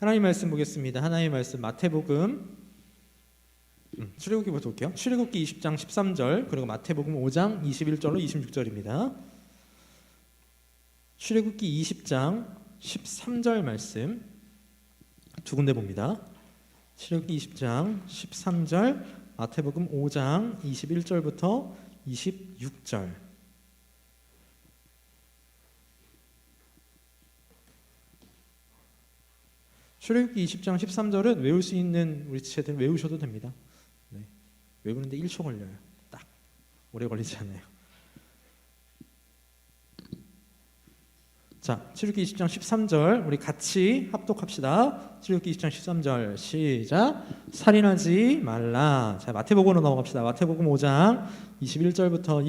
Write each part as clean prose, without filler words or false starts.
하나님 말씀 보겠습니다. 하나님 말씀 마태복음 출애굽기부터 볼게요. 출애굽기 20장 13절 그리고 마태복음 5장 21절로 26절입니다. 출애굽기 20장 13절 말씀 두 군데 봅니다. 출애굽기 20장 13절, 마태복음 5장 21절부터 26절. 출애굽기 20장 13절은 외울 수 있는 우리 지체들 외우셔도 됩니다. 네. 외우는데 1초 걸려요. 딱 오래 걸리지 않아요. 자, 출애굽기 20장 13절 우리 같이 합독합시다. 출애굽기 20장 13절 시작. 살인하지 말라. 자, 마태복음으로 넘어갑시다. 마태복음 5장 21절부터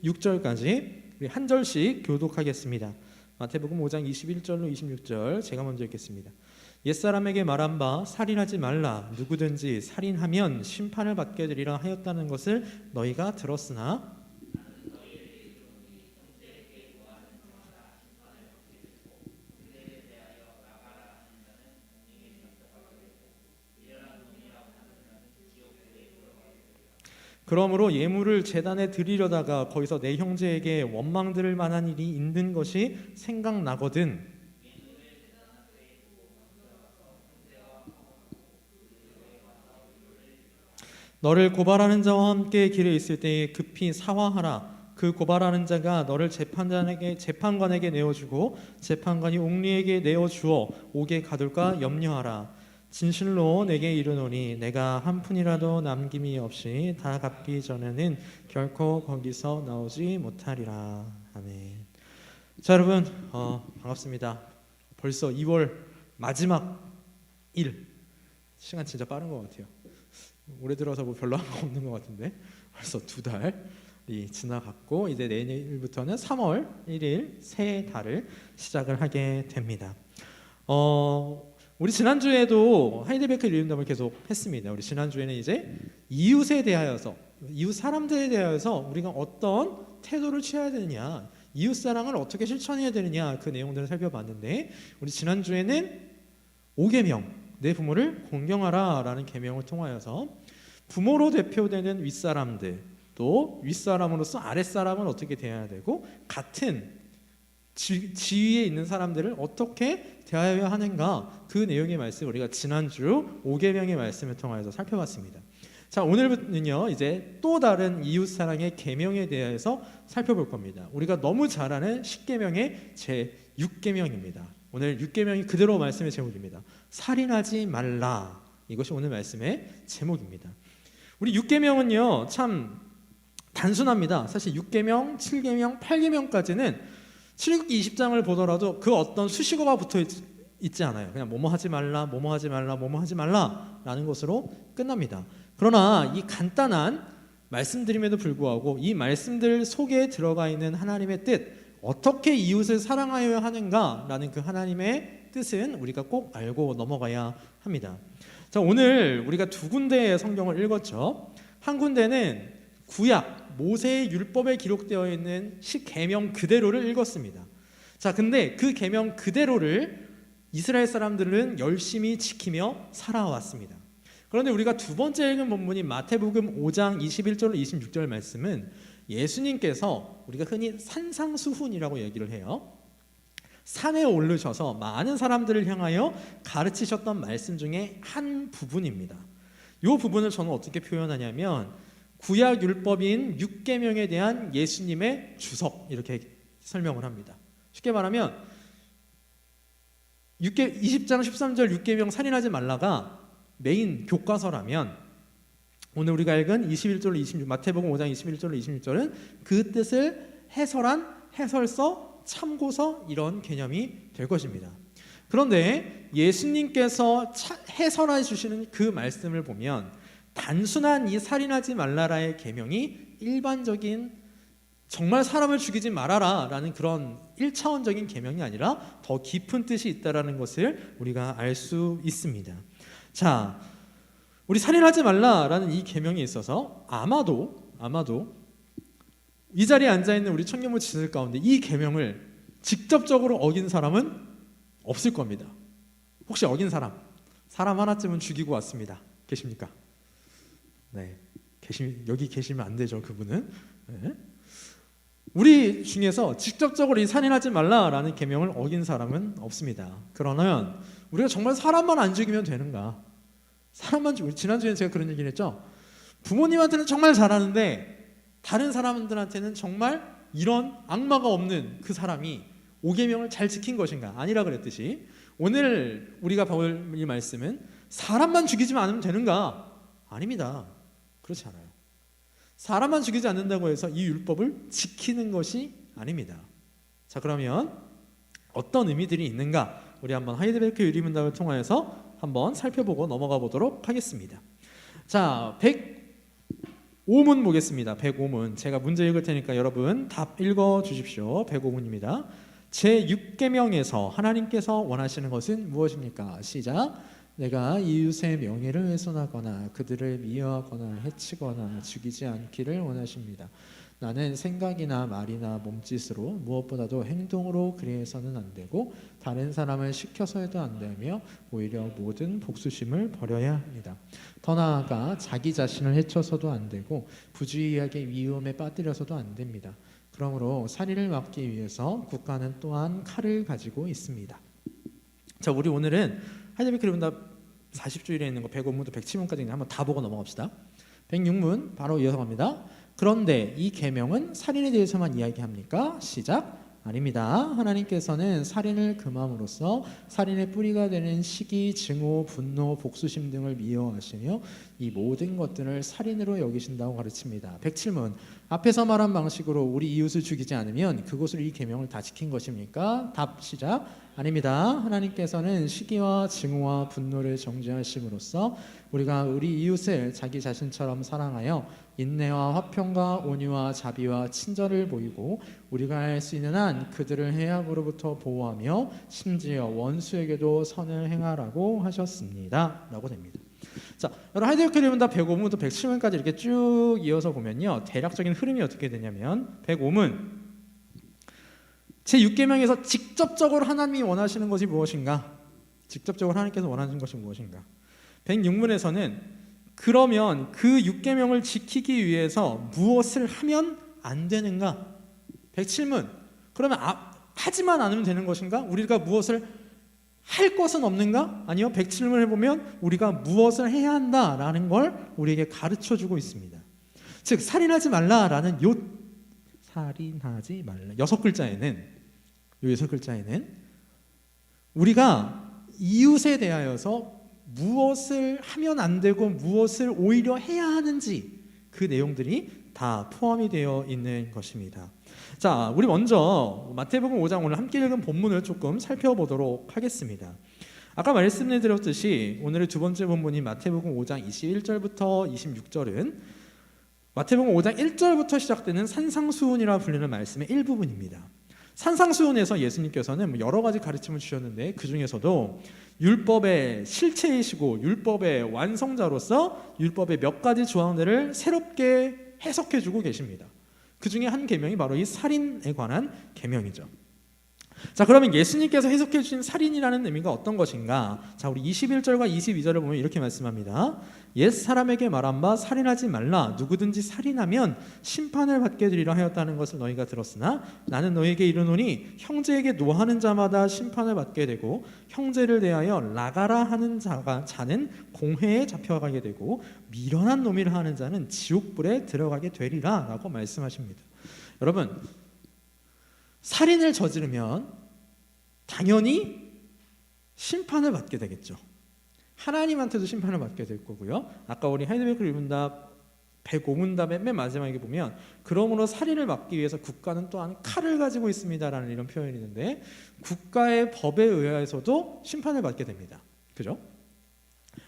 26절까지 우리 한 절씩 교독하겠습니다. 마태복음 5장 21절로 26절 제가 먼저 읽겠습니다. 옛사람에게 말한 바 살인하지 말라. 누구든지 살인하면 심판을 받게 되리라 하였다는 것을 너희가 들었으나 그러므로 예물을 제단에 드리려다가 거기서 내 형제에게 원망 들을 만한 일이 있는 것이 생각나거든 너를 고발하는 자와 함께 길에 있을 때에 급히 사화하라. 그 고발하는 자가 너를 재판관에게 내어주고 재판관이 옥리에게 내어주어 옥에 가둘까 염려하라. 진실로 내게 이르노니 내가 한 푼이라도 남김이 없이 다 갚기 전에는 결코 거기서 나오지 못하리라. 아멘. 자, 여러분 반갑습니다. 벌써 2월 마지막 일. 시간 진짜 빠른 것 같아요. 올해 들어서 뭐 별로 한 거 없는 것 같은데 벌써 2달이 지나갔고 이제 내일부터는 3월 1일 새 달을 시작을 하게 됩니다. 우리 지난주에도 하이델베르크 릴름담을 계속 했습니다. 우리 지난주에는 이제 이웃에 대하여서 이웃 사람들에 대하여서 우리가 어떤 태도를 취해야 되느냐, 이웃 사랑을 어떻게 실천해야 되느냐 그 내용들을 살펴봤는데 우리 지난주에는 5계명 내 부모를 공경하라 라는 계명을 통하여서 부모로 대표되는 윗사람들 또 윗사람으로서 아랫사람은 어떻게 대해야 되고 같은 지위에 있는 사람들을 어떻게 대하여야 하는가 그 내용의 말씀 우리가 지난주 5계명의 말씀을 통하여서 살펴봤습니다. 자, 오늘부터는요 이제 또 다른 이웃사랑의 계명에 대해서 살펴볼 겁니다. 우리가 너무 잘 아는 10계명의 제 6계명입니다. 오늘 6계명이 그대로 말씀의 제목입니다. 살인하지 말라. 이것이 오늘 말씀의 제목입니다. 우리 6계명은요 참 단순합니다. 사실 6계명, 7계명, 8계명까지는 출애굽기 20장을 보더라도 그 어떤 수식어가 붙어 있지 않아요. 그냥 뭐뭐 하지 말라, 뭐뭐 하지 말라, 뭐뭐 하지 말라 라는 것으로 끝납니다. 그러나 이 간단한 말씀드림에도 불구하고 이 말씀들 속에 들어가 있는 하나님의 뜻, 어떻게 이웃을 사랑하여야 하는가라는 그 하나님의 뜻은 우리가 꼭 알고 넘어가야 합니다. 자, 오늘 우리가 두 군데의 성경을 읽었죠. 한 군데는 구약 모세의 율법에 기록되어 있는 10계명 그대로를 읽었습니다. 자, 근데 그 계명 그대로를 이스라엘 사람들은 열심히 지키며 살아왔습니다. 그런데 우리가 두 번째 읽은 본문인 마태복음 5장 21절로 26절 말씀은 예수님께서 우리가 흔히 산상수훈이라고 얘기를 해요. 산에 오르셔서 많은 사람들을 향하여 가르치셨던 말씀 중에 한 부분입니다. 이 부분을 저는 어떻게 표현하냐면 구약 율법인 6계명에 대한 예수님의 주석 이렇게 설명을 합니다. 쉽게 말하면 20장 13절 6계명 살인하지 말라가 메인 교과서라면 오늘 우리가 읽은 21절로 26 마태복음 5장 21절로 26절은 그 뜻을 해설한 해설서, 참고서 이런 개념이 될 것입니다. 그런데 예수님께서 해설해 주시는 그 말씀을 보면 단순한 이 살인하지 말라라의 계명이 일반적인 정말 사람을 죽이지 말아라 라는 그런 1차원적인 계명이 아니라 더 깊은 뜻이 있다는 것을 우리가 알 수 있습니다. 자, 우리 살인하지 말라라는 이 계명에 있어서 아마도 이 자리에 앉아있는 우리 청년부 지체들 가운데 이 계명을 직접적으로 어긴 사람은 없을 겁니다. 혹시 어긴 사람 하나쯤은 죽이고 왔습니다. 계십니까? 네, 여기 계시면 안 되죠, 그분은. 네. 우리 중에서 직접적으로 이 살인하지 말라라는 계명을 어긴 사람은 없습니다. 그러면 우리가 정말 사람만 안 죽이면 되는가? 사람만 죽이면, 지난주에 제가 그런 얘기를 했죠. 부모님한테는 정말 잘하는데 다른 사람들한테는 정말 이런 악마가 없는 그 사람이 5계명을 잘 지킨 것인가? 아니라 그랬듯이 오늘 우리가 볼 이 말씀은 사람만 죽이지 않으면 되는가? 아닙니다. 그렇지 않아요. 사람만 죽이지 않는다고 해서 이 율법을 지키는 것이 아닙니다. 자, 그러면 어떤 의미들이 있는가? 우리 한번 하이데베르크 유리문답을 통하여서 한번 살펴보고 넘어가 보도록 하겠습니다. 자, 105문 보겠습니다. 105문. 제가 문제 읽을 테니까 여러분 답 읽어 주십시오. 105문입니다. 제6계명에서 하나님께서 원하시는 것은 무엇입니까? 시작. 내가 이웃의 명예를 훼손하거나 그들을 미워하거나 해치거나 죽이지 않기를 원하십니다. 나는 생각이나 말이나 몸짓으로 무엇보다도 행동으로 그리해서는 안 되고 다른 사람을 시켜서 해도 안 되며 오히려 모든 복수심을 버려야 합니다. 더 나아가 자기 자신을 해쳐서도 안 되고 부주의하게 미움에 빠뜨려서도 안 됩니다. 그러므로 살인을 막기 위해서 국가는 또한 칼을 가지고 있습니다. 자, 우리 오늘은 하이데베르크 문답 40주일에 있는 거 105문부터 107문까지 한번 다 보고 넘어갑시다. 106문 바로 이어서 갑니다. 그런데 이 계명은 살인에 대해서만 이야기합니까? 시작. 아닙니다. 하나님께서는 살인을 금함으로써 살인의 뿌리가 되는 시기, 증오, 분노, 복수심 등을 미워하시며 이 모든 것들을 살인으로 여기신다고 가르칩니다. 107문 앞에서 말한 방식으로 우리 이웃을 죽이지 않으면 그곳을 이 계명을 다 지킨 것입니까? 답 시작. 아닙니다. 하나님께서는 시기와 증오와 분노를 정죄하심으로써 우리가 우리 이웃을 자기 자신처럼 사랑하여 인내와 화평과 온유와 자비와 친절을 보이고 우리가 할 수 있는 한 그들을 해악으로부터 보호하며 심지어 원수에게도 선을 행하라고 하셨습니다. 라고 됩니다. 자, 여러분 하이데베르크 문답 105문부터 107문까지 이렇게 쭉 이어서 보면요, 대략적인 흐름이 어떻게 되냐면 105문 제6계명에서 직접적으로 하나님이 원하시는 것이 무엇인가? 직접적으로 하나님께서 원하시는 것이 무엇인가? 106문에서는 그러면 그 6계명을 지키기 위해서 무엇을 하면 안 되는가? 107문 그러면 하지만 않으면 되는 것인가? 우리가 무엇을 할 것은 없는가? 아니요. 107문을 보면 우리가 무엇을 해야 한다라는 걸 우리에게 가르쳐주고 있습니다. 즉 살인하지 말라라는 살인하지 말라 6글자에는 이 6글자에는 우리가 이웃에 대하여서 무엇을 하면 안 되고 무엇을 오히려 해야 하는지 그 내용들이 다 포함이 되어 있는 것입니다. 자, 우리 먼저 마태복음 5장 오늘 함께 읽은 본문을 조금 살펴보도록 하겠습니다. 아까 말씀드렸듯이 오늘의 두 번째 본문인 마태복음 5장 21절부터 26절은 마태복음 5장 1절부터 시작되는 산상수훈이라 불리는 말씀의 일부분입니다. 산상수훈에서 예수님께서는 여러 가지 가르침을 주셨는데 그 중에서도 율법의 실체이시고 율법의 완성자로서 율법의 몇 가지 조항들을 새롭게 해석해주고 계십니다. 그 중에 한 계명이 바로 이 살인에 관한 계명이죠. 자, 그러면 예수님께서 해석해 주신 살인이라는 의미가 어떤 것인가? 자, 우리 21절과 22절을 보면 이렇게 말씀합니다. 옛 사람에게 말한 바 살인하지 말라. 누구든지 살인하면 심판을 받게 되리라 하였다는 것을 너희가 들었으나 나는 너희에게 이르노니 형제에게 노하는 자마다 심판을 받게 되고 형제를 대하여 나가라 하는 자는 공회에 잡혀가게 되고 미련한 놈이라 하는 자는 지옥불에 들어가게 되리라 라고 말씀하십니다. 여러분, 살인을 저지르면 당연히 심판을 받게 되겠죠. 하나님한테도 심판을 받게 될 거고요. 아까 우리 하이데베르크 문답 105문답의 맨 마지막에 보면 그러므로 살인을 막기 위해서 국가는 또한 칼을 가지고 있습니다라는 이런 표현이 있는데 국가의 법에 의해서도 심판을 받게 됩니다. 그죠?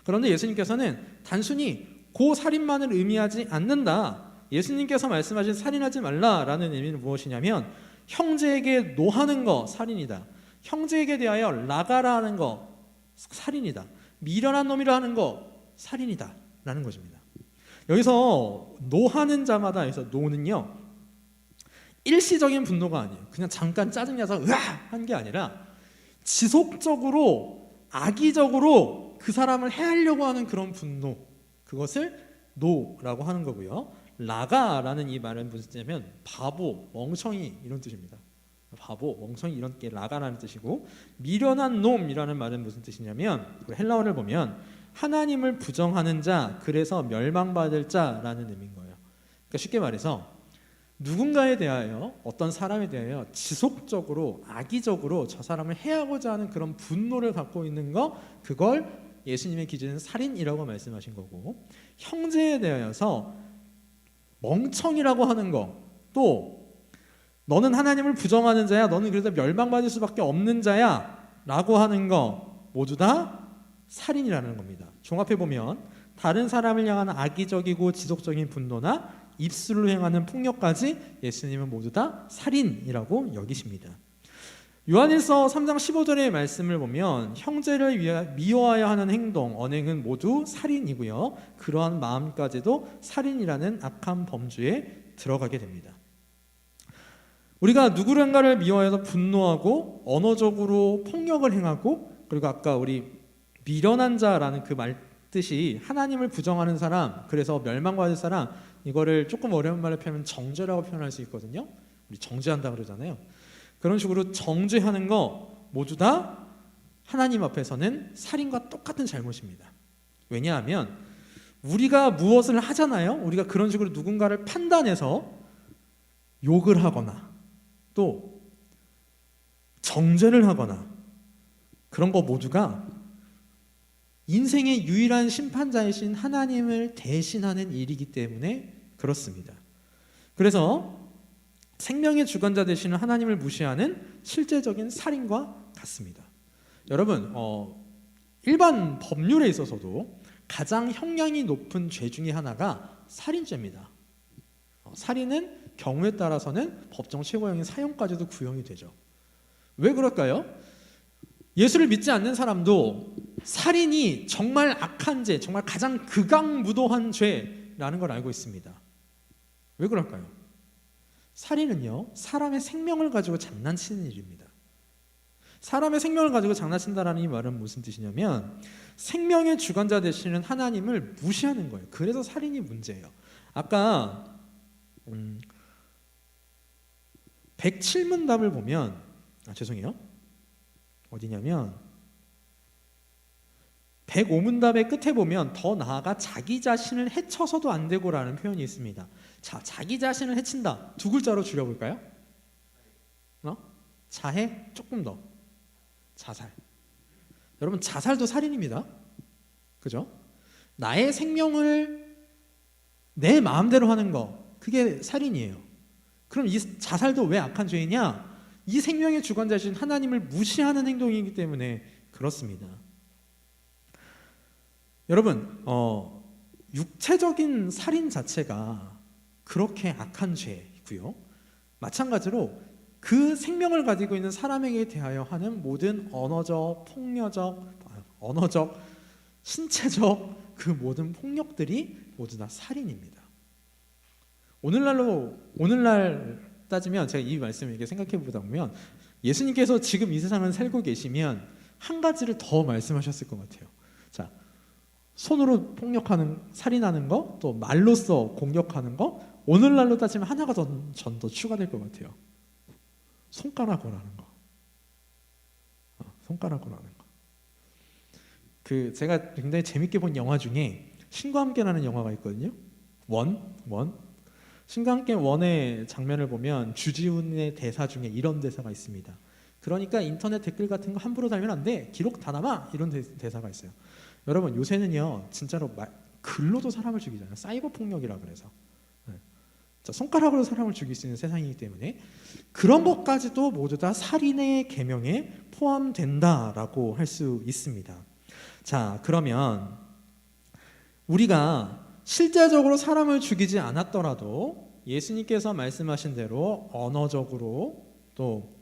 그런데 예수님께서는 단순히 그 살인만을 의미하지 않는다. 예수님께서 말씀하신 살인하지 말라라는 의미는 무엇이냐면 형제에게 노하는 거 살인이다. 형제에게 대하여 나가라 하는 거 살인이다. 미련한 놈이라 하는 거 살인이다 라는 것입니다. 여기서 노하는 자마다 여기서 노는요 일시적인 분노가 아니에요. 그냥 잠깐 짜증나서 으아! 한 게 아니라 지속적으로 악의적으로 그 사람을 해하려고 하는 그런 분노, 그것을 노라고 하는 거고요. 라가라는 이 말은 무슨 뜻이냐면 바보, 멍청이 이런 뜻입니다. 바보, 멍청이 이런 게 라가라는 뜻이고, 미련한 놈이라는 말은 무슨 뜻이냐면 헬라어를 보면 하나님을 부정하는 자, 그래서 멸망받을 자라는 의미인 거예요. 그러니까 쉽게 말해서 누군가에 대하여, 어떤 사람에 대하여 지속적으로 악의적으로 저 사람을 해하고자 하는 그런 분노를 갖고 있는 거, 그걸 예수님의 기준은 살인이라고 말씀하신 거고, 형제에 대하여서 멍청이라고 하는 거, 또 너는 하나님을 부정하는 자야, 너는 그래서 멸망받을 수밖에 없는 자야 라고 하는 거 모두 다 살인이라는 겁니다. 종합해보면 다른 사람을 향한 악의적이고 지속적인 분노나 입술로 행하는 폭력까지 예수님은 모두 다 살인이라고 여기십니다. 요한일서 3장 15절의 말씀을 보면 형제를 미워하여 하는 행동, 언행은 모두 살인이고요. 그러한 마음까지도 살인이라는 악한 범주에 들어가게 됩니다. 우리가 누구인가를 미워해서 분노하고 언어적으로 폭력을 행하고, 그리고 아까 우리 미련한 자라는 그 말 뜻이 하나님을 부정하는 사람, 그래서 멸망받을 사람, 이거를 조금 어려운 말로 표현하면 정죄라고 표현할 수 있거든요. 우리 정죄한다 그러잖아요. 그런 식으로 정죄하는 거 모두 다 하나님 앞에서는 살인과 똑같은 잘못입니다. 왜냐하면 우리가 무엇을 하잖아요. 우리가 그런 식으로 누군가를 판단해서 욕을 하거나 또 정죄를 하거나 그런 거 모두가 인생의 유일한 심판자이신 하나님을 대신하는 일이기 때문에 그렇습니다. 그래서 생명의 주관자 되시는 하나님을 무시하는 실제적인 살인과 같습니다. 여러분, 일반 법률에 있어서도 가장 형량이 높은 죄 중에 하나가 살인죄입니다. 살인은 경우에 따라서는 법정 최고형인 사형까지도 구형이 되죠. 왜 그럴까요? 예수를 믿지 않는 사람도 살인이 정말 악한 죄, 정말 가장 극악무도한 죄라는 걸 알고 있습니다. 왜 그럴까요? 살인은요, 사람의 생명을 가지고 장난치는 일입니다. 사람의 생명을 가지고 장난친다라는 이 말은 무슨 뜻이냐면 생명의 주관자 되시는 하나님을 무시하는 거예요. 그래서 살인이 문제예요. 아까 107문답을 보면 죄송해요. 어디냐면 105문답의 끝에 보면 더 나아가 자기 자신을 해쳐서도 안 되고라는 표현이 있습니다. 자, 자기 자신을 해친다. 두 글자로 줄여볼까요? 자해? 조금 더. 자살. 여러분, 자살도 살인입니다. 그죠? 나의 생명을 내 마음대로 하는 거, 그게 살인이에요. 그럼 이 자살도 왜 악한 죄이냐? 이 생명의 주관자이신 하나님을 무시하는 행동이기 때문에 그렇습니다. 여러분, 육체적인 살인 자체가 그렇게 악한 죄이고요. 마찬가지로 그 생명을 가지고 있는 사람에게 대하여 하는 모든 언어적, 신체적 그 모든 폭력들이 모두 다 살인입니다. 오늘날 따지면 제가 이 말씀을 이렇게 생각해 보다 보면 예수님께서 지금 이 세상을 살고 계시면 한 가지를 더 말씀하셨을 것 같아요. 자, 손으로 폭력하는, 살인하는 거, 또 말로써 공격하는 거, 오늘날로 따지면 하나가 전 더 추가될 것 같아요. 손가락으로 하는 거. 손가락으로 하는 거. 제가 굉장히 재밌게 본 영화 중에 신과 함께라는 영화가 있거든요. 신과 함께 원의 장면을 보면 주지훈의 대사 중에 이런 대사가 있습니다. 그러니까 인터넷 댓글 같은 거 함부로 달면 안 돼. 기록 다 남아. 이런 대사가 있어요. 여러분, 요새는요 진짜로 글로도 사람을 죽이잖아요. 사이버 폭력이라 그래서 손가락으로 사람을 죽일 수 있는 세상이기 때문에 그런 것까지도 모두 다 살인의 계명에 포함된다라고 할 수 있습니다. 자, 그러면 우리가 실제적으로 사람을 죽이지 않았더라도 예수님께서 말씀하신 대로 언어적으로 또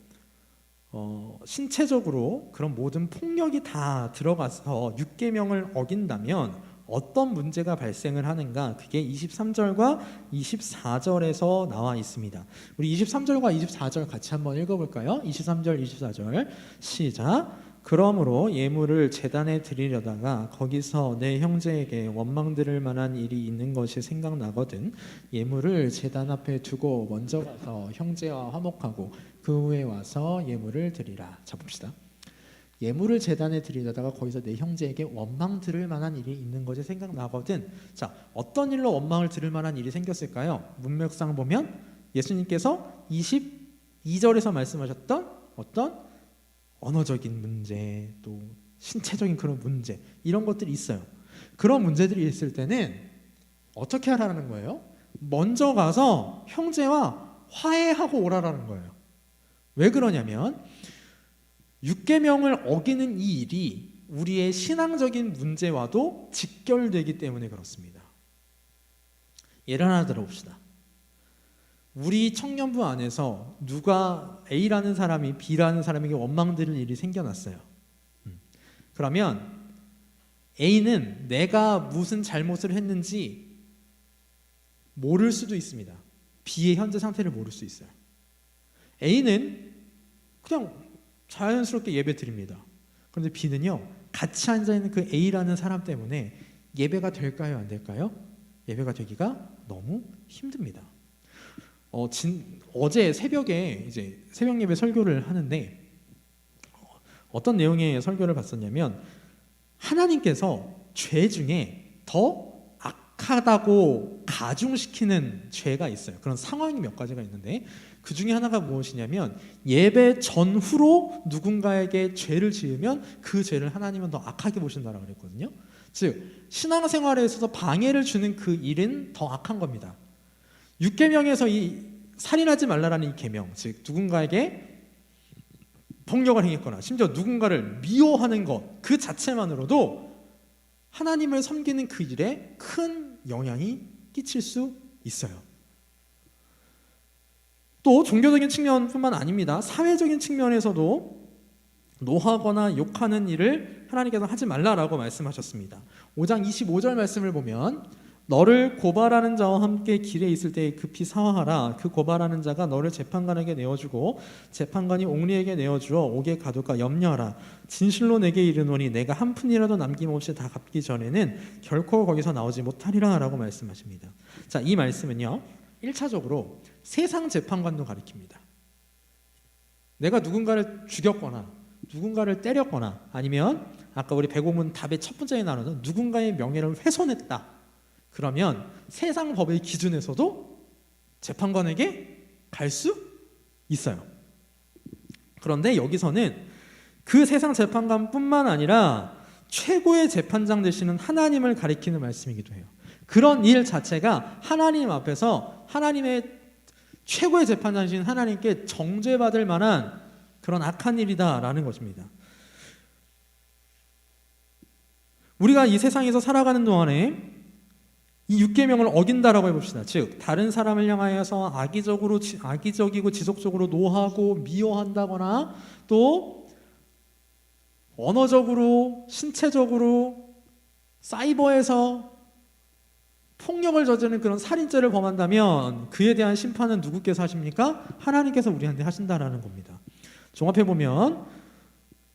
신체적으로 그런 모든 폭력이 다 들어가서 육계명을 어긴다면 어떤 문제가 발생을 하는가? 그게 23절과 24절에서 나와 있습니다. 우리 23절과 24절 같이 한번 읽어볼까요? 23절, 24절 시작. 그러므로 예물을 제단에 드리려다가 거기서 내 형제에게 원망 들을 만한 일이 있는 것이 생각나거든 예물을 제단 앞에 두고 먼저 가서 형제와 화목하고 그 후에 와서 예물을 드리라. 자 봅시다. 예물을 제단에 드리려다가 거기서 내 형제에게 원망 들을 만한 일이 있는 것이 생각나거든. 자, 어떤 일로 원망을 들을 만한 일이 생겼을까요? 문맥상 보면 예수님께서 22절에서 말씀하셨던 어떤 언어적인 문제, 또 신체적인 그런 문제, 이런 것들이 있어요. 그런 문제들이 있을 때는 어떻게 하라는 거예요? 먼저 가서 형제와 화해하고 오라라는 거예요. 왜 그러냐면 육계명을 어기는 이 일이 우리의 신앙적인 문제와도 직결되기 때문에 그렇습니다. 예를 하나 들어봅시다. 우리 청년부 안에서 누가 A라는 사람이 B라는 사람에게 원망드릴 일이 생겨났어요. 그러면 A는 내가 무슨 잘못을 했는지 모를 수도 있습니다. B의 현재 상태를 모를 수 있어요. A는 그냥 자연스럽게 예배 드립니다. 그런데 B는요, 같이 앉아있는 그 A라는 사람 때문에 예배가 될까요? 안 될까요? 예배가 되기가 너무 힘듭니다. 어제 새벽에 이제 새벽 예배 설교를 하는데 어떤 내용의 설교를 봤었냐면 하나님께서 죄 중에 더 악하다고 가중시키는 죄가 있어요. 그런 상황이 몇 가지가 있는데 그 중에 하나가 무엇이냐면 예배 전후로 누군가에게 죄를 지으면 그 죄를 하나님은 더 악하게 보신다라고 그랬거든요. 즉 신앙생활에 있어서 방해를 주는 그 일은 더 악한 겁니다. 6계명에서 이 살인하지 말라라는 이 계명, 즉 누군가에게 폭력을 행했거나 심지어 누군가를 미워하는 것 그 자체만으로도 하나님을 섬기는 그 일에 큰 영향이 끼칠 수 있어요. 또 종교적인 측면뿐만 아닙니다. 사회적인 측면에서도 노하거나 욕하는 일을 하나님께서 하지 말라라고 말씀하셨습니다. 5장 25절 말씀을 보면 너를 고발하는 자와 함께 길에 있을 때에 급히 사화하라. 그 고발하는 자가 너를 재판관에게 내어주고 재판관이 옥리에게 내어주어 옥에 가둘까 염려하라. 진실로 내게 이르노니 내가 한 푼이라도 남김없이 다 갚기 전에는 결코 거기서 나오지 못하리라 라고 말씀하십니다. 자, 이 말씀은요 1차적으로 세상 재판관도 가리킵니다. 내가 누군가를 죽였거나 누군가를 때렸거나 아니면 아까 우리 백오문 답의 첫 번째에 나오는 누군가의 명예를 훼손했다. 그러면 세상 법의 기준에서도 재판관에게 갈 수 있어요. 그런데 여기서는 그 세상 재판관뿐만 아니라 최고의 재판장 되시는 하나님을 가리키는 말씀이기도 해요. 그런 일 자체가 하나님 앞에서 하나님의 최고의 재판장이신 하나님께 정죄받을 만한 그런 악한 일이다라는 것입니다. 우리가 이 세상에서 살아가는 동안에 이 6계명을 어긴다라고 해봅시다. 즉 다른 사람을 향하여서 악의적이고 지속적으로 노하고 미워한다거나 또 언어적으로 신체적으로 사이버에서 폭력을 저지르는 그런 살인죄를 범한다면 그에 대한 심판은 누구께서 하십니까? 하나님께서 우리한테 하신다라는 겁니다. 종합해보면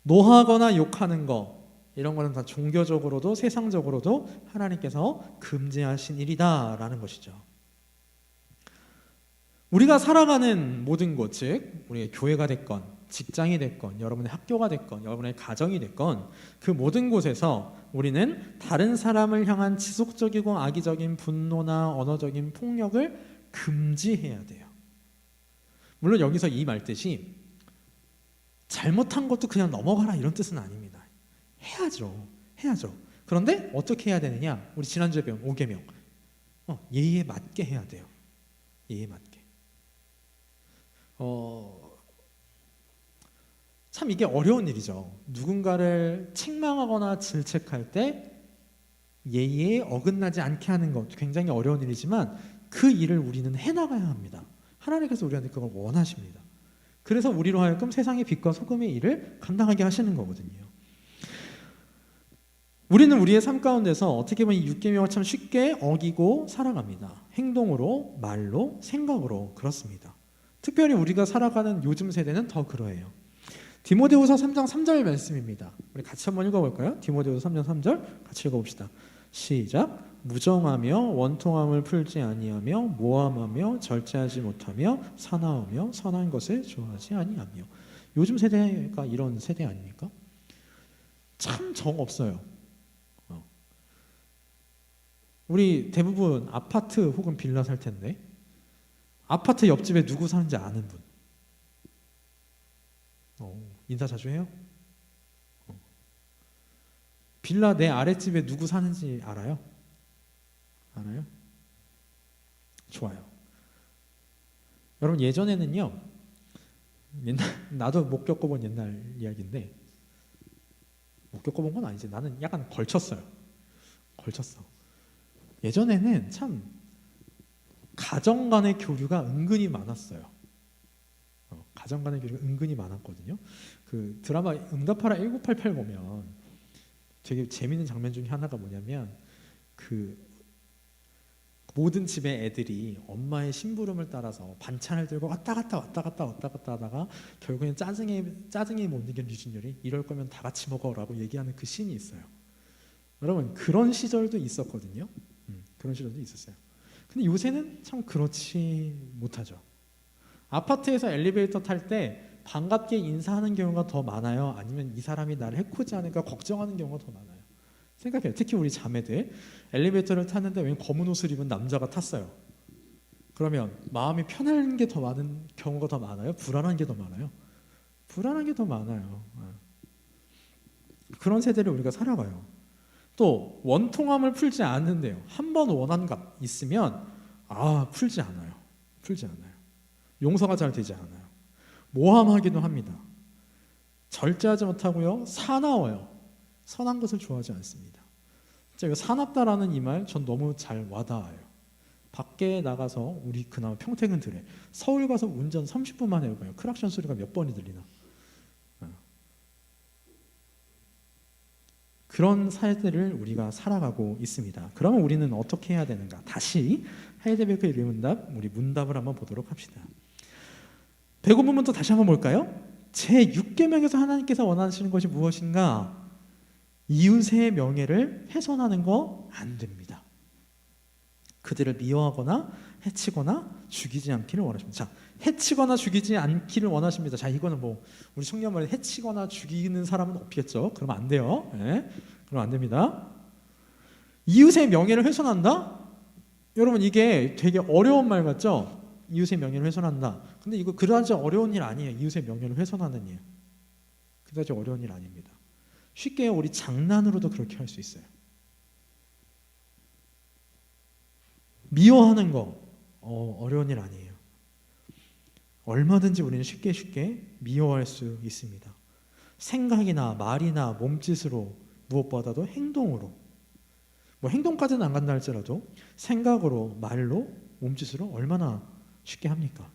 노하거나 욕하는 거 이런 거는 다 종교적으로도 세상적으로도 하나님께서 금지하신 일이다라는 것이죠. 우리가 살아가는 모든 곳, 즉 우리의 교회가 됐건 직장이 됐건 여러분의 학교가 됐건 여러분의 가정이 됐건 그 모든 곳에서 우리는 다른 사람을 향한 지속적이고 악의적인 분노나 언어적인 폭력을 금지해야 돼요. 물론 여기서 이 말뜻이 잘못한 것도 그냥 넘어가라 이런 뜻은 아닙니다. 해야죠. 그런데 어떻게 해야 되느냐? 우리 지난주에 배운 5계명 예의에 맞게 해야 돼요. 예의에 맞게. 참 이게 어려운 일이죠. 누군가를 책망하거나 질책할 때 예의에 어긋나지 않게 하는 것 굉장히 어려운 일이지만 그 일을 우리는 해나가야 합니다. 하나님께서 우리한테 그걸 원하십니다. 그래서 우리로 하여금 세상의 빛과 소금의 일을 감당하게 하시는 거거든요. 우리는 우리의 삶 가운데서 어떻게 보면 이 6계명을 참 쉽게 어기고 살아갑니다. 행동으로, 말로, 생각으로 그렇습니다. 특별히 우리가 살아가는 요즘 세대는 더 그러해요. 디모데후서 3장 3절 말씀입니다. 우리 같이 한번 읽어볼까요? 디모데후서 3장 3절 같이 읽어봅시다. 시작. 무정하며 원통함을 풀지 아니하며 모함하며 절제하지 못하며 사나우며 선한 것을 좋아하지 아니하며. 요즘 세대가 이런 세대 아닙니까? 참 정 없어요. 우리 대부분 아파트 혹은 빌라 살 텐데 아파트 옆집에 누구 사는지 아는 분? 인사 자주 해요? 빌라 내 아랫집에 누구 사는지 알아요? 알아요? 좋아요. 여러분 예전에는요, 나도 못 겪어본 옛날 이야기인데, 못 겪어본 건 아니지. 나는 약간 걸쳤어요. 예전에는 참 가정 간의 교류가 은근히 많았어요. 가정 간의 교류가 은근히 많았거든요. 그 드라마 응답하라 1988 보면 되게 재밌는 장면 중에 하나가 뭐냐면, 그 모든 집의 애들이 엄마의 심부름을 따라서 반찬을 들고 왔다 갔다 하다가 결국엔 짜증에 못 이긴 류준열이 이럴 거면 다 같이 먹어라고 얘기하는 그 씬이 있어요. 여러분 그런 시절도 있었거든요. 그런 시절도 있었어요. 근데 요새는 참 그렇지 못하죠. 아파트에서 엘리베이터 탈 때 반갑게 인사하는 경우가 더 많아요? 아니면 이 사람이 나를 해코지 않을까 걱정하는 경우가 더 많아요? 생각해요. 특히 우리 자매들 엘리베이터를 탔는데 웬 검은 옷을 입은 남자가 탔어요. 그러면 마음이 편한 게 더 많은 경우가 더 많아요? 불안한 게 더 많아요? 불안한 게 더 많아요. 그런 세대를 우리가 살아가요. 또 원통함을 풀지 않는데요. 한 번 원한 것 있으면 풀지 않아요. 용서가 잘 되지 않아요. 모함하기도 합니다. 절제하지 못하고요. 사나워요. 선한 것을 좋아하지 않습니다. 진짜 사납다라는 이 말 전 너무 잘 와닿아요. 밖에 나가서 우리 그나마 평택은 그래. 서울 가서 운전 30분만 해봐요. 크락션 소리가 몇 번이 들리나. 그런 세대를 우리가 살아가고 있습니다. 그러면 우리는 어떻게 해야 되는가? 다시 하이데베르크의 문답, 우리 문답을 한번 보도록 합시다. 배고픔부터 다시 한번 볼까요? 제6계명에서 하나님께서 원하시는 것이 무엇인가? 이웃의 명예를 훼손하는 거 안 됩니다. 그들을 미워하거나 해치거나 죽이지 않기를 원하십니다. 자, 해치거나 죽이지 않기를 원하십니다. 자, 이거는 뭐 우리 청년말에 해치거나 죽이는 사람은 없겠죠. 그러면 안 돼요. 그러면 안 됩니다. 이웃의 명예를 훼손한다? 여러분 이게 되게 어려운 말 같죠? 이웃의 명예를 훼손한다. 근데 이거 그다지 어려운 일 아니에요. 이웃의 명예를 훼손하는 일. 그다지 어려운 일 아닙니다. 쉽게 우리 장난으로도 그렇게 할 수 있어요. 미워하는 거 어려운 일 아니에요. 얼마든지 우리는 쉽게 미워할 수 있습니다. 생각이나 말이나 몸짓으로, 무엇보다도 행동으로, 뭐 행동까지는 안 간다 할지라도 생각으로, 말로, 몸짓으로 얼마나 쉽게 합니까?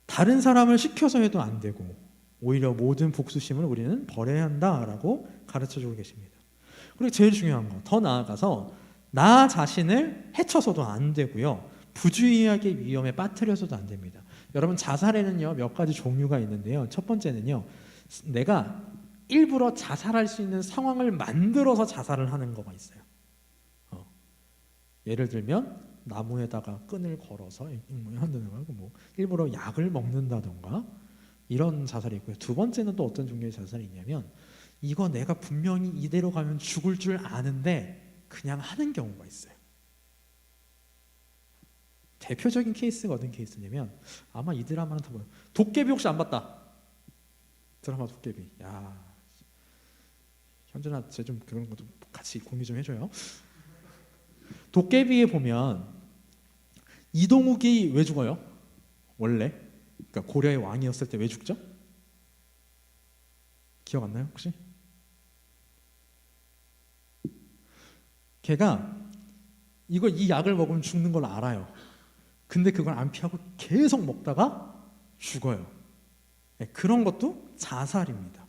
다른 사람을 시켜서 해도 안 되고 오히려 모든 복수심을 우리는 버려야 한다라고 가르쳐주고 계십니다. 그리고 제일 중요한 거, 더 나아가서 나 자신을 해쳐서도 안 되고요, 부주의하게 위험에 빠뜨려서도 안 됩니다. 여러분 자살에는요 몇 가지 종류가 있는데요. 첫 번째는요, 내가 일부러 자살할 수 있는 상황을 만들어서 자살을 하는 거가 있어요. 예를 들면 나무에다가 끈을 걸어서 한다든가, 뭐 일부러 약을 먹는다든가 이런 자살이 있고요. 두 번째는 또 어떤 종류의 자살이 있냐면, 이거 내가 분명히 이대로 가면 죽을 줄 아는데 그냥 하는 경우가 있어요. 대표적인 케이스가 어떤 케이스냐면, 아마 이 드라마는 다 보여요. 도깨비 혹시 안 봤다? 드라마 도깨비. 야, 현준아, 쟤 좀 그런 것도 같이 공유 좀 해줘요. 도깨비에 보면 이동욱이 왜 죽어요? 원래, 그러니까 고려의 왕이었을 때 왜 죽죠? 기억 안 나요 혹시? 걔가 이 약을 먹으면 죽는 걸 알아요. 근데 그걸 안 피하고 계속 먹다가 죽어요. 그런 것도 자살입니다.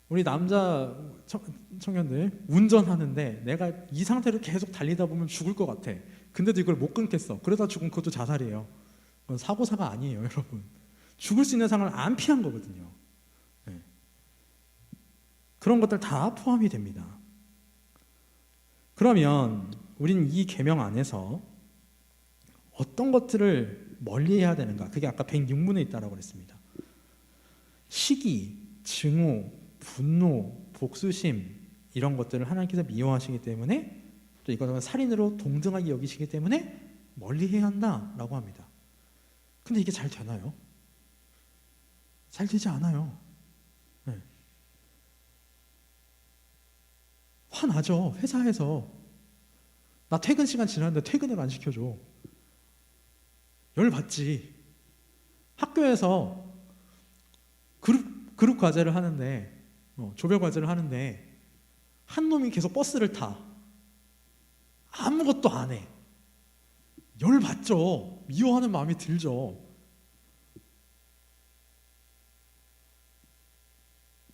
우리 남자 청년들 운전하는데 내가 이 상태로 계속 달리다 보면 죽을 것 같아. 근데도 이걸 못 끊겠어. 그러다 죽으면 그것도 자살이에요. 그건 사고사가 아니에요, 여러분. 죽을 수 있는 상황을 안 피한 거거든요. 네. 그런 것들 다 포함이 됩니다. 그러면 우리는 이 계명 안에서 어떤 것들을 멀리해야 되는가? 그게 아까 106문에 있다라고 그랬습니다. 시기, 증오, 분노, 복수심 이런 것들을 하나님께서 미워하시기 때문에 또 이것은 살인으로 동등하게 여기시기 때문에 멀리해야 한다라고 합니다. 근데 이게 잘 되나요? 잘 되지 않아요. 네. 화나죠. 회사에서 나 퇴근 시간 지났는데 퇴근을 안 시켜줘. 열받지. 학교에서 그룹 과제를 하는데 조별 과제를 하는데 한 놈이 계속 버스를 타. 아무것도 안 해. 열받죠. 미워하는 마음이 들죠.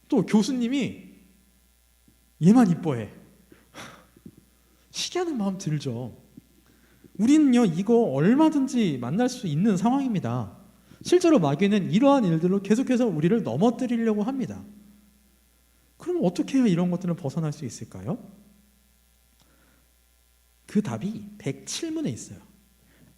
또 교수님이 얘만 이뻐해. 시기하는 마음 들죠. 우리는요, 이거 얼마든지 만날 수 있는 상황입니다. 실제로 마귀는 이러한 일들로 계속해서 우리를 넘어뜨리려고 합니다. 그럼 어떻게 해야 이런 것들을 벗어날 수 있을까요? 그 답이 107문에 있어요.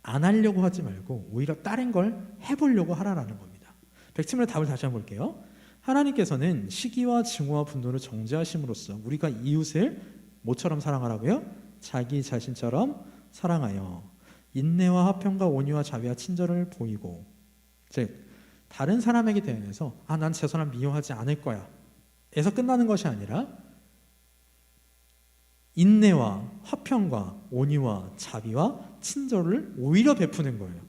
안 하려고 하지 말고 오히려 다른 걸 해보려고 하라라는 겁니다. 107문의 답을 다시 한번 볼게요. 하나님께서는 시기와 증오와 분노를 정죄하심으로써 우리가 이웃을 뭐처럼 사랑하라고요? 자기 자신처럼 사랑하여 인내와 화평과 온유와 자비와 친절을 보이고, 즉 다른 사람에게 대해서 난 저 사람 미워하지 않을 거야 에서 끝나는 것이 아니라 인내와 화평과 온유와 자비와 친절을 오히려 베푸는 거예요.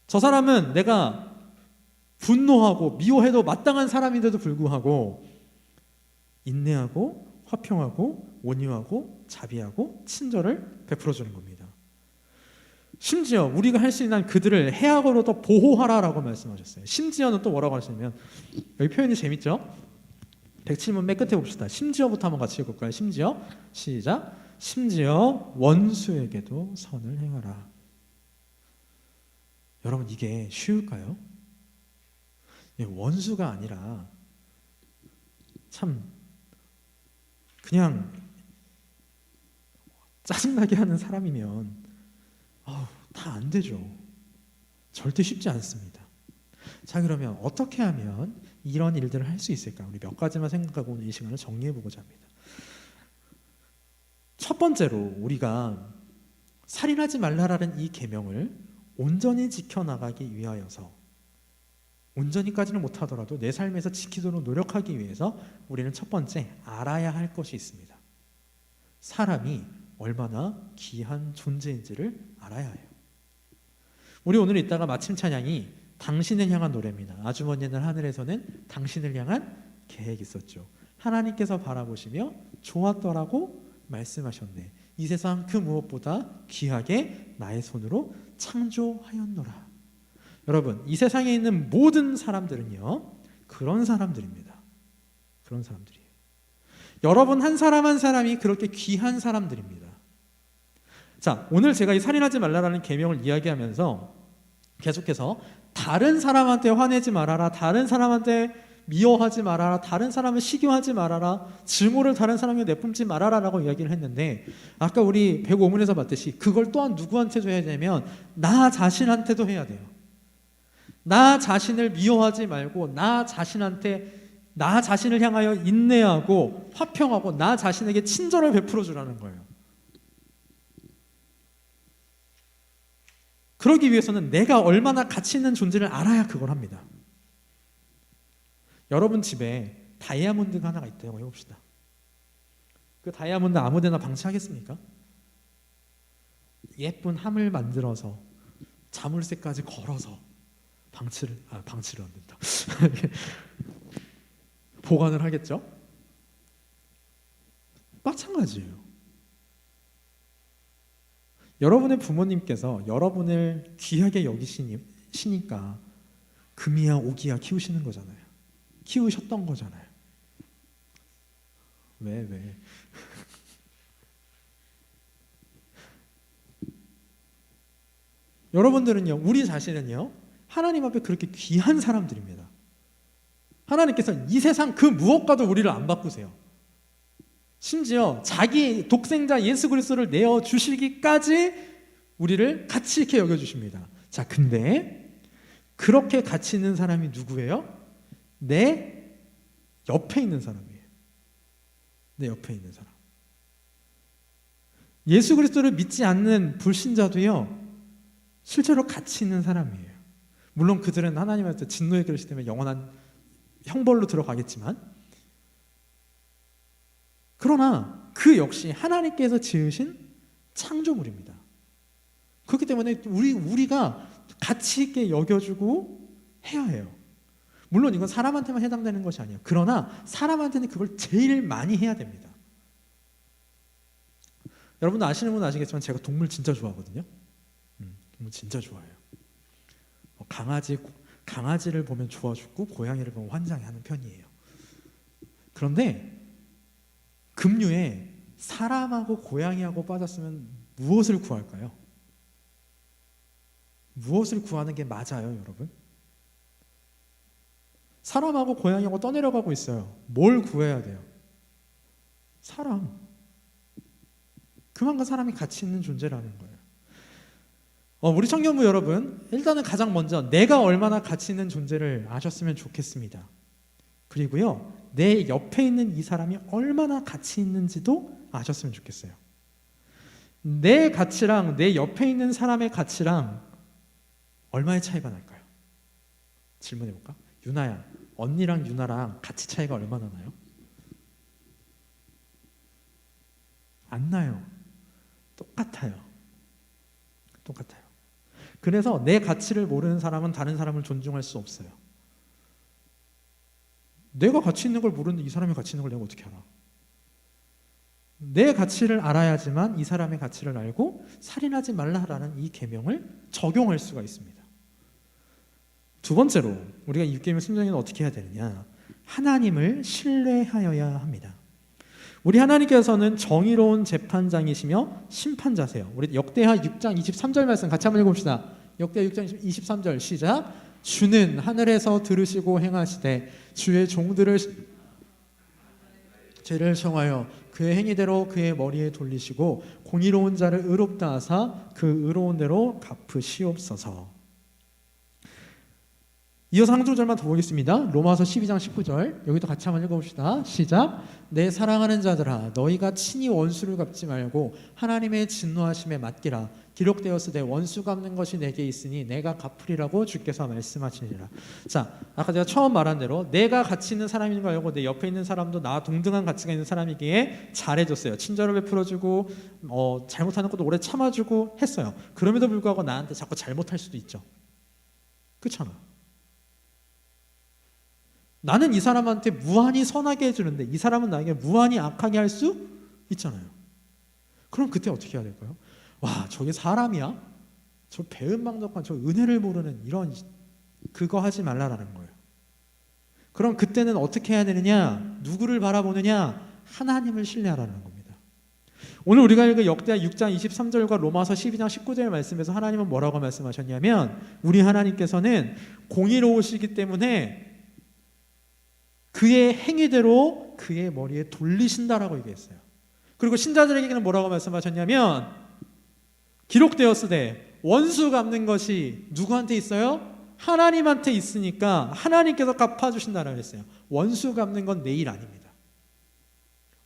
저 사람은 내가 분노하고 미워해도 마땅한 사람인데도 불구하고 인내하고 화평하고 온유하고 자비하고 친절을 베풀어주는 겁니다. 심지어 우리가 할 수 있는 그들을 해악으로부터 보호하라라고 말씀하셨어요. 심지어는 또 뭐라고 하시냐면, 여기 표현이 재밌죠? 107문 맨 끝에 봅시다. 심지어부터 한번 같이 읽을까요? 심지어 시작. 심지어 원수에게도 선을 행하라. 여러분, 이게 쉬울까요? 원수가 아니라 참 그냥 짜증나게 하는 사람이면 다 안 되죠. 절대 쉽지 않습니다. 자, 그러면 어떻게 하면 이런 일들을 할 수 있을까? 우리 몇 가지만 생각하고 오늘 이 시간을 정리해 보고자 합니다. 첫 번째로 우리가 살인하지 말라라는 이 계명을 온전히 지켜나가기 위하여서, 온전히까지는 못하더라도 내 삶에서 지키도록 노력하기 위해서 우리는 첫 번째 알아야 할 것이 있습니다. 사람이 얼마나 귀한 존재인지를 알아야 해요. 우리 오늘 이따가 마침 찬양이 당신을 향한 노래입니다. 아주 먼 옛날 하늘에서는 당신을 향한 계획이 있었죠. 하나님께서 바라보시며 좋았더라고 말씀하셨네. 이 세상 그 무엇보다 귀하게 나의 손으로 창조하였노라. 여러분, 이 세상에 있는 모든 사람들은요, 그런 사람들입니다. 그런 사람들이에요. 여러분 한 사람 한 사람이 그렇게 귀한 사람들입니다. 자, 오늘 제가 이 살인하지 말라라는 계명을 이야기하면서 계속해서 다른 사람한테 화내지 말아라, 다른 사람한테 미워하지 말아라, 다른 사람을 시기하지 말아라, 증오를 다른 사람에게 내뿜지 말아라 라고 이야기를 했는데, 아까 우리 105문에서 봤듯이 그걸 또한 누구한테도 해야 되면 나 자신한테도 해야 돼요. 나 자신을 미워하지 말고 나 자신을 향하여 인내하고 화평하고 나 자신에게 친절을 베풀어 주라는 거예요. 그러기 위해서는 내가 얼마나 가치 있는 존재를 알아야 그걸 합니다. 여러분 집에 다이아몬드가 하나가 있다고 해봅시다. 그 다이아몬드 아무데나 방치하겠습니까? 예쁜 함을 만들어서 자물쇠까지 걸어서 방치를 안 된다. 보관을 하겠죠? 마찬가지예요. 여러분의 부모님께서 여러분을 귀하게 여기시니까 금이야 오기야 키우시는 거잖아요. 키우셨던 거잖아요. 왜? 여러분들은요, 우리 자신은요, 하나님 앞에 그렇게 귀한 사람들입니다. 하나님께서 이 세상 그 무엇과도 우리를 안 바꾸세요. 심지어 자기 독생자 예수 그리스도를 내어 주시기까지 우리를 가치 있게 여겨주십니다. 자, 근데 그렇게 가치 있는 사람이 누구예요? 내 옆에 있는 사람이에요. 내 옆에 있는 사람. 예수 그리스도를 믿지 않는 불신자도요, 실제로 가치 있는 사람이에요. 물론 그들은 하나님한테 진노의 그릇이 되면 영원한 형벌로 들어가겠지만, 그러나 그 역시 하나님께서 지으신 창조물입니다. 그렇기 때문에 우리가 가치 있게 여겨주고 해야 해요. 물론 이건 사람한테만 해당되는 것이 아니에요. 그러나 사람한테는 그걸 제일 많이 해야 됩니다. 여러분도 아시는 분은 아시겠지만 제가 동물 진짜 좋아하거든요. 동물 진짜 좋아해요. 강아지를 보면 좋아 죽고 고양이를 보면 환장하는 편이에요. 그런데 급류에 사람하고 고양이하고 빠졌으면 무엇을 구할까요? 무엇을 구하는 게 맞아요, 여러분? 사람하고 고양이하고 떠내려가고 있어요. 뭘 구해야 돼요? 사람. 그만큼 사람이 가치 있는 존재라는 거예요. 우리 청년부 여러분, 일단은 가장 먼저 내가 얼마나 가치 있는 존재를 아셨으면 좋겠습니다. 그리고요, 내 옆에 있는 이 사람이 얼마나 가치 있는지도 아셨으면 좋겠어요. 내 가치랑 내 옆에 있는 사람의 가치랑 얼마의 차이가 날까요? 질문해볼까? 유나야, 언니랑 유나랑 가치 차이가 얼마나 나요? 안 나요. 똑같아요. 그래서 내 가치를 모르는 사람은 다른 사람을 존중할 수 없어요. 내가 가치 있는 걸 모르는데 이 사람이 가치 있는 걸 내가 어떻게 알아? 내 가치를 알아야지만 이 사람의 가치를 알고 살인하지 말라라는 이 계명을 적용할 수가 있습니다. 두 번째로 우리가 이 계명 순종에는 어떻게 해야 되느냐? 하나님을 신뢰하여야 합니다. 우리 하나님께서는 정의로운 재판장이시며 심판자세요. 우리 역대하 6장 23절 말씀 같이 한번 읽어봅시다. 역대하 6장 23절 시작. 주는 하늘에서 들으시고 행하시되 주의 종들을 죄를 청하여 그의 행위대로 그의 머리에 돌리시고 공의로운 자를 의롭다 하사 그 의로운 대로 갚으시옵소서. 이어서 한 구절만 더 보겠습니다. 로마서 12장 19절 여기도 같이 한번 읽어봅시다. 시작. 내 사랑하는 자들아 너희가 친히 원수를 갚지 말고 하나님의 진노하심에 맡기라. 기록되었으되 원수 갚는 것이 내게 있으니 내가 갚으리라고 주께서 말씀하시니라. 자, 아까 제가 처음 말한 대로 내가 가치 있는 사람인 걸 알고 내 옆에 있는 사람도 나와 동등한 가치가 있는 사람이기에 잘해줬어요. 친절을 베풀어주고 잘못하는 것도 오래 참아주고 했어요. 그럼에도 불구하고 나한테 자꾸 잘못할 수도 있죠. 그렇잖아. 나는 이 사람한테 무한히 선하게 해주는데 이 사람은 나에게 무한히 악하게 할 수 있잖아요. 그럼 그때 어떻게 해야 될까요? 와, 저게 사람이야? 저 배은망덕한 저 은혜를 모르는 이런 그거 하지 말라라는 거예요. 그럼 그때는 어떻게 해야 되느냐? 누구를 바라보느냐? 하나님을 신뢰하라는 겁니다. 오늘 우리가 읽은 역대하 6장 23절과 로마서 12장 19절 말씀에서 하나님은 뭐라고 말씀하셨냐면 우리 하나님께서는 공의로우시기 때문에 그의 행위대로 그의 머리에 돌리신다라고 얘기했어요. 그리고 신자들에게는 뭐라고 말씀하셨냐면 기록되었으되 원수 갚는 것이 누구한테 있어요? 하나님한테 있으니까 하나님께서 갚아주신다라고 했어요. 원수 갚는 건 내 일 아닙니다.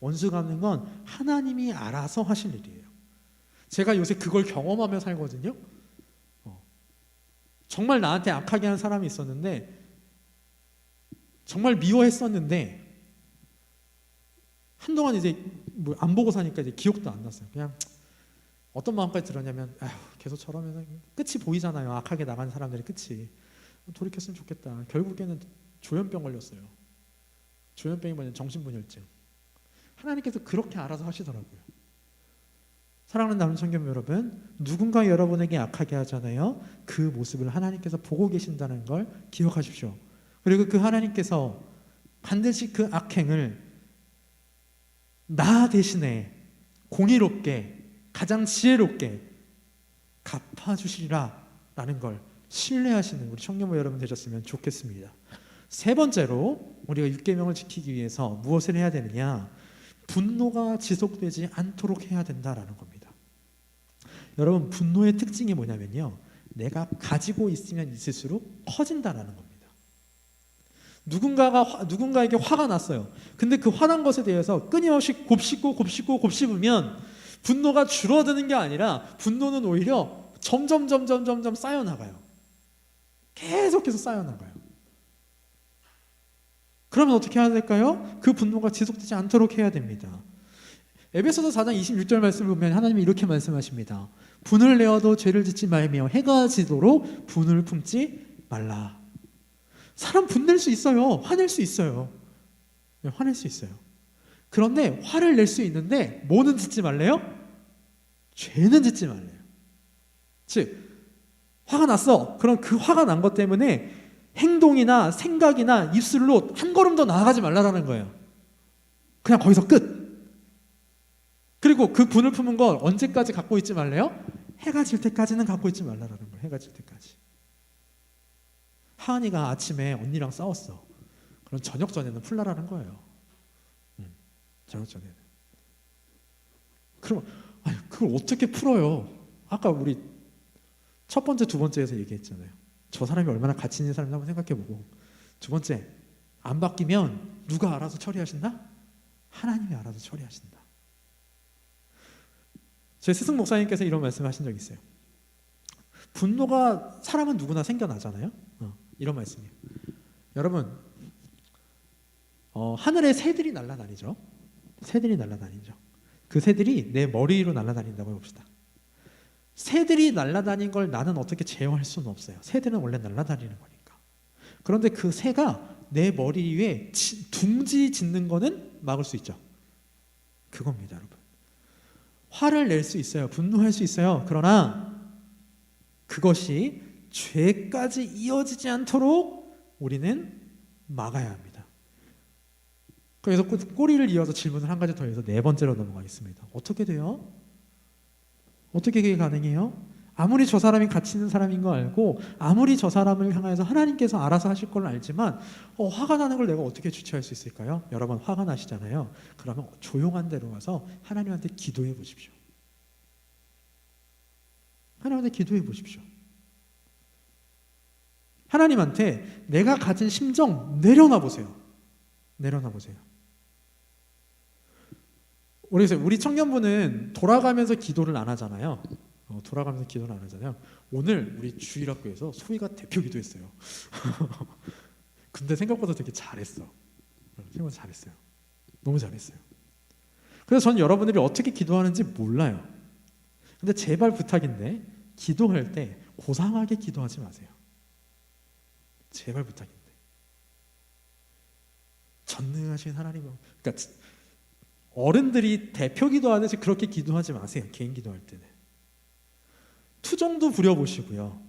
원수 갚는 건 하나님이 알아서 하실 일이에요. 제가 요새 그걸 경험하며 살거든요. 정말 나한테 악하게 한 사람이 있었는데 정말 미워했었는데 한동안 이제 뭐 안 보고 사니까 이제 기억도 안 났어요. 그냥 어떤 마음까지 들었냐면 계속 저러면 끝이 보이잖아요. 악하게 나간 사람들의 끝이. 돌이켰으면 좋겠다. 결국에는 조현병 걸렸어요. 조현병이 뭐냐면 정신분열증. 하나님께서 그렇게 알아서 하시더라고요. 사랑하는 남은 청년 여러분, 누군가 여러분에게 악하게 하잖아요. 그 모습을 하나님께서 보고 계신다는 걸 기억하십시오. 그리고 그 하나님께서 반드시 그 악행을 나 대신에 공의롭게 가장 지혜롭게 갚아주시리라 라는 걸 신뢰하시는 우리 청년부 여러분 되셨으면 좋겠습니다. 세 번째로 우리가 6계명을 지키기 위해서 무엇을 해야 되느냐? 분노가 지속되지 않도록 해야 된다라는 겁니다. 여러분, 분노의 특징이 뭐냐면요, 내가 가지고 있으면 있을수록 커진다라는 겁니다. 누군가에게 화가 났어요. 근데 그 화난 것에 대해서 끊임없이 곱씹으면 분노가 줄어드는 게 아니라 분노는 오히려 점점 쌓여나가요. 계속해서 쌓여나가요. 그러면 어떻게 해야 될까요? 그 분노가 지속되지 않도록 해야 됩니다. 에베소서 4장 26절 말씀을 보면 하나님이 이렇게 말씀하십니다. 분을 내어도 죄를 짓지 말며 해가 지도록 분을 품지 말라. 사람 분낼 수 있어요. 화낼 수 있어요. 화낼 수 있어요. 그런데 화를 낼 수 있는데 뭐는 짓지 말래요? 죄는 짓지 말래요. 즉 화가 났어. 그럼 그 화가 난 것 때문에 행동이나 생각이나 입술로 한 걸음 더 나아가지 말라는 거예요. 그냥 거기서 끝. 그리고 그 분을 품은 걸 언제까지 갖고 있지 말래요? 해가 질 때까지는 갖고 있지 말라는 거예요. 해가 질 때까지. 하은이가 아침에 언니랑 싸웠어. 그럼 저녁 전에는 풀라라는 거예요. 저녁 전에는. 그럼 그걸 어떻게 풀어요? 아까 우리 첫 번째, 두 번째에서 얘기했잖아요. 저 사람이 얼마나 가치 있는 사람인지 한번 생각해보고. 두 번째, 안 바뀌면 누가 알아서 처리하신다? 하나님이 알아서 처리하신다. 제 스승 목사님께서 이런 말씀하신 적이 있어요. 분노가 사람은 누구나 생겨나잖아요. 이런 말씀이에요. 여러분, 하늘에 새들이 날아다니죠. 새들이 날아다니죠. 그 새들이 내 머리 위로 날아다닌다고 해봅시다. 새들이 날아다닌 걸 나는 어떻게 제어할 수는 없어요. 새들은 원래 날아다니는 거니까. 그런데 그 새가 내 머리 위에 둥지 짓는 거는 막을 수 있죠. 그겁니다, 여러분. 화를 낼 수 있어요. 분노할 수 있어요. 그러나 그것이 죄까지 이어지지 않도록 우리는 막아야 합니다. 그래서 꼬리를 이어서 질문을 한 가지 더 해서 네 번째로 넘어가겠습니다. 어떻게 돼요? 어떻게 그게 가능해요? 아무리 저 사람이 가치 있는 사람인 거 알고 아무리 저 사람을 향해서 하나님께서 알아서 하실 걸 알지만 화가 나는 걸 내가 어떻게 주체할 수 있을까요? 여러분, 화가 나시잖아요. 그러면 조용한 데로 가서 하나님한테 기도해 보십시오. 하나님한테 기도해 보십시오. 하나님한테 내가 가진 심정 내려놔 보세요. 내려놔 보세요. 우리 청년부는 돌아가면서 기도를 안 하잖아요. 돌아가면서 기도를 안 하잖아요. 오늘 우리 주일학교에서 소희가 대표 기도했어요. 근데 생각보다 되게 잘했어. 생각보다 잘했어요. 너무 잘했어요. 그래서 전 여러분들이 어떻게 기도하는지 몰라요. 근데 제발 부탁인데 기도할 때 고상하게 기도하지 마세요. 제발 부탁인데. 전능하신 하나님, 그러니까 어른들이 대표 기도하듯이 그렇게 기도하지 마세요. 개인 기도할 때는. 투정도 부려보시고요.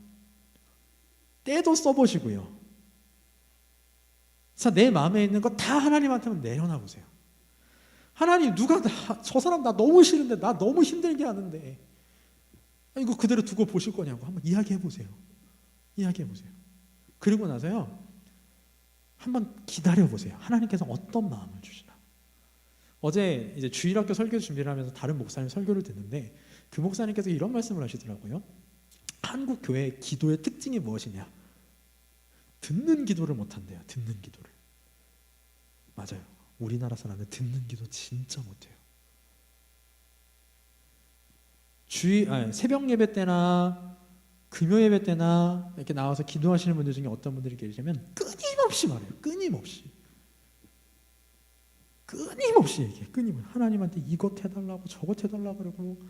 때도 써보시고요. 자, 내 마음에 있는 거 다 하나님한테만 내려놔 보세요. 하나님, 저 사람 나 너무 싫은데, 나 너무 힘들게 하는데 이거 그대로 두고 보실 거냐고 한번 이야기해 보세요. 이야기해 보세요. 그리고 나서요, 한번 기다려 보세요. 하나님께서 어떤 마음을 주시나. 어제 이제 주일학교 설교 준비를 하면서 다른 목사님 설교를 듣는데 그 목사님께서 이런 말씀을 하시더라고요. 한국 교회의 기도의 특징이 무엇이냐? 듣는 기도를 못한대요. 듣는 기도를. 맞아요. 우리나라 사람은 듣는 기도 진짜 못해요. 새벽 예배 때나 금요 예배 때나 이렇게 나와서 기도하시는 분들 중에 어떤 분들이 계시냐면 끊임없이 말해요. 끊임없이 얘기해. 끊임없이 하나님한테 이것 해달라고 저것 해달라고 그러고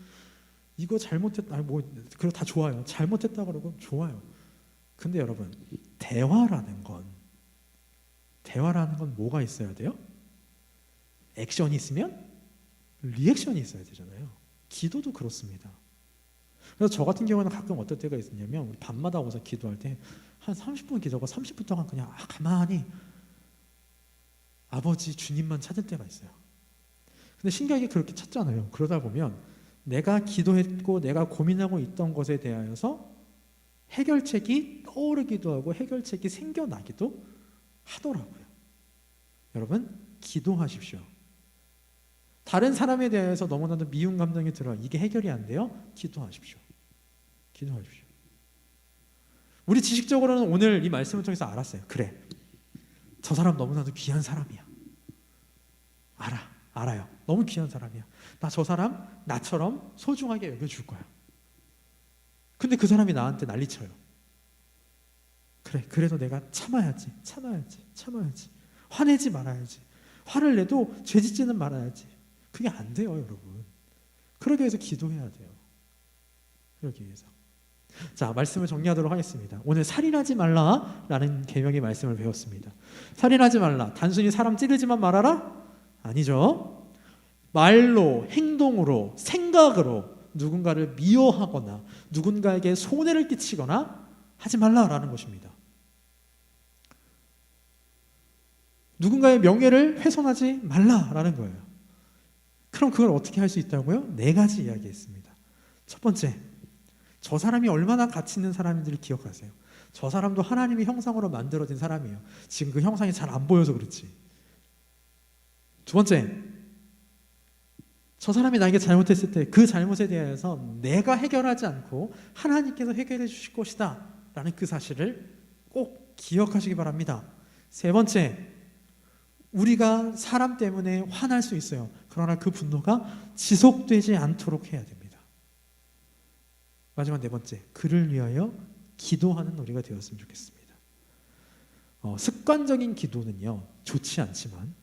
이거 잘못했다. 그리고 다 좋아요. 잘못했다 그러고 좋아요. 근데 여러분, 대화라는 건 뭐가 있어야 돼요? 액션이 있으면 리액션이 있어야 되잖아요. 기도도 그렇습니다. 그래서 저 같은 경우는 가끔 어떨 때가 있었냐면 밤마다 오서 기도할 때 한 30분 기도하고 30분 동안 그냥 가만히 아버지 주님만 찾을 때가 있어요. 근데 신기하게 그렇게 찾잖아요. 그러다 보면 내가 기도했고 내가 고민하고 있던 것에 대하여서 해결책이 떠오르기도 하고 해결책이 생겨나기도 하더라고요. 여러분, 기도하십시오. 다른 사람에 대해서 너무나도 미운 감정이 들어요. 이게 해결이 안 돼요? 기도하십시오. 기도하십시오. 우리 지식적으로는 오늘 이 말씀을 통해서 알았어요. 그래, 저 사람 너무나도 귀한 사람이야. 알아요. 너무 귀한 사람이야. 나 저 사람 나처럼 소중하게 여겨줄 거야. 근데 그 사람이 나한테 난리쳐요. 그래, 그래도 내가 참아야지. 화내지 말아야지. 화를 내도 죄짓지는 말아야지. 그게 안 돼요, 여러분. 그러기 위해서 기도해야 돼요. 그러기 위해서. 자, 말씀을 정리하도록 하겠습니다. 오늘 살인하지 말라라는 계명의 말씀을 배웠습니다. 살인하지 말라. 단순히 사람 찌르지만 말아라? 아니죠. 말로, 행동으로, 생각으로 누군가를 미워하거나 누군가에게 손해를 끼치거나 하지 말라라는 것입니다. 누군가의 명예를 훼손하지 말라라는 거예요. 그럼 그걸 어떻게 할 수 있다고요? 4가지 이야기했습니다. 첫 번째, 저 사람이 얼마나 가치 있는 사람인지를 기억하세요. 저 사람도 하나님의 형상으로 만들어진 사람이에요. 지금 그 형상이 잘 안 보여서 그렇지. 두 번째, 저 사람이 나에게 잘못했을 때 그 잘못에 대해서 내가 해결하지 않고 하나님께서 해결해 주실 것이다 라는 그 사실을 꼭 기억하시기 바랍니다. 세 번째, 우리가 사람 때문에 화날 수 있어요. 그러나 그 분노가 지속되지 않도록 해야 됩니다. 마지막 4번째, 그를 위하여 기도하는 우리가 되었으면 좋겠습니다. 습관적인 기도는요, 좋지 않지만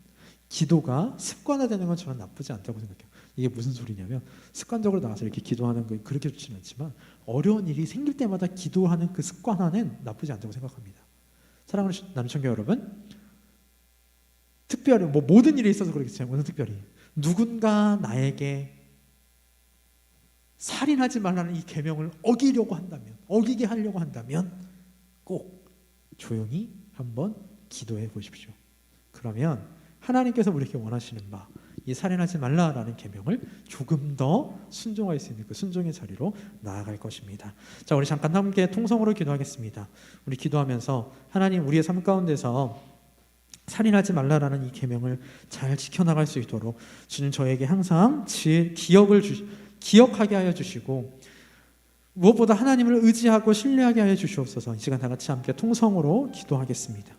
기도가 습관화되는 건 저는 나쁘지 않다고 생각해요. 이게 무슨 소리냐면, 습관적으로 나가서 이렇게 기도하는 거 그렇게 좋지는 않지만 어려운 일이 생길 때마다 기도하는 그 습관화는 나쁘지 않다고 생각합니다. 사랑하는 남청교 여러분, 특별히 모든 일에 있어서 그렇겠지만 오늘 특별히 누군가 나에게 살인하지 말라는 이 계명을 어기게 하려고 한다면 꼭 조용히 한번 기도해 보십시오. 그러면 하나님께서 우리에게 원하시는 바, 이 살인하지 말라라는 계명을 조금 더 순종할 수 있는 그 순종의 자리로 나아갈 것입니다. 자, 우리 잠깐 함께 통성으로 기도하겠습니다. 우리 기도하면서 하나님, 우리의 삶 가운데서 살인하지 말라라는 이 계명을 잘 지켜나갈 수 있도록 주님 저에게 항상 기억하게 하여 주시고, 무엇보다 하나님을 의지하고 신뢰하게 하여 주시옵소서. 이 시간 다 같이 함께 통성으로 기도하겠습니다.